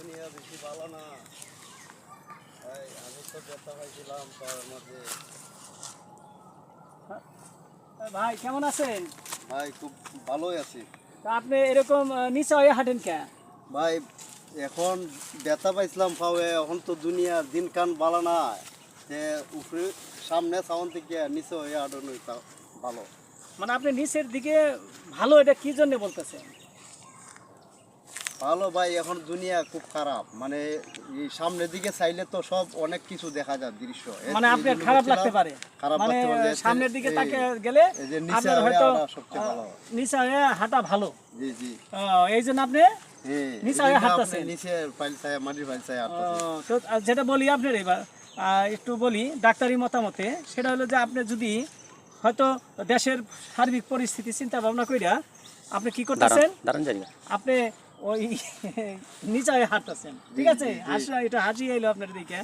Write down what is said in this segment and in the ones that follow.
দুনিয়া বেশি ভালো না। আমি তো ব্যথা পাইছিলাম তার মধ্যে। ভাই কেমন আছেন? ভাই খুব ভালোই আছি। তা আপনি এরকম নিচে হয়ে হাঁটেন কে? ভাই এখন ব্যথা পাইছিলাম পাওয়ে, এখন তো দুনিয়ার দিন কান ভালো না। যে উপরে সামনে সাউন্ড থেকে নিচে হয়ে আডন ভালো। মানে আপনি নিচের দিকে ভালো, এটা কি জন্য বলতেছেন? ভালো ভাই, এখন দুনিয়া খুব খারাপ। মানে এই সামনের দিকে চাইলে তো সব অনেক কিছু দেখা যায় দৃশ্য। মানে আপনার খারাপ লাগতে পারে, খারাপ মানে লাগতে পারে। সামনের দিকে তাকে গেলে এই যে নিচে আপনার হয়ে হয়তো হাঁটা সবচেয়ে ভালো। নিচে হয়ে হাঁটা ভালো। জি জি। এই জন্য আপনি হ্যাঁ, নিচে এই হয়ে জন্য আপনি হাঁটতেছেন। নিচে ফাইল চাই, মাটির ফাইল চাই হাঁটতেছেন। তো যেটা বলি আপনার এবার একটু বলি ডাক্তারি মতামতে, সেটা হলো যে আপনি যদি হয়তো দেশের সার্বিক পরিস্থিতি চিন্তা ভাবনা কইরা আপনি কি করতেছেন, আপনি ওই নিচে হয়ে হাঁটতেছেন, ঠিক আছে? এটা হাসি এলো আপনার দিকে,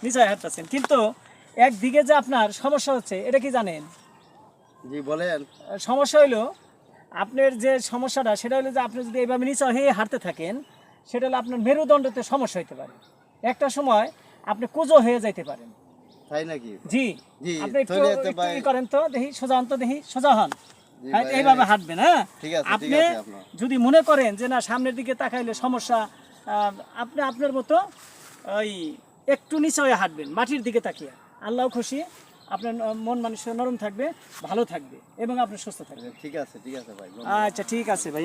নিচে হয়ে হাঁটতেছেন, কিন্তু একদিকে যে আপনার সমস্যা হচ্ছে এটা কি জানেন? জি বলেন। সমস্যা হইলো আপনার যে সমস্যাটা, সেটা হলো যে আপনি যদি এইভাবে নিচে হয়ে হাঁটতে থাকেন, সেটা হলো আপনার মেরুদণ্ডতে সমস্যা হতে পারে। একটা সময় আপনি কুঁজো হয়ে যাইতে পারেন। তাই নাকি? জি জি, আপনি একটু তাহলে তো ভাই ই করেন তো, দেখি সোজা হন তো, দেখি সোজা হন। জি হ্যাঁ, ভাই, এইভাবে হাঁটবেন। হ্যাঁ, ঠিক আছে, ঠিক আপনি আছে আপনার। যদি মনে করেন যে না সামনের দিকে তাকাইলে সমস্যা, আপনি আপনার মতো ওই একটু নিচে হয়ে হাঁটবেন, মাটির দিকে তাকিয়ে। আল্লাহ খুশি, আপনার মন মানুষ নরম থাকবে, ভালো থাকবে এবং আপনি সুস্থ থাকবেন। ঠিক আছে, ঠিক আছে ভাই। আচ্ছা ঠিক আছে ভাই।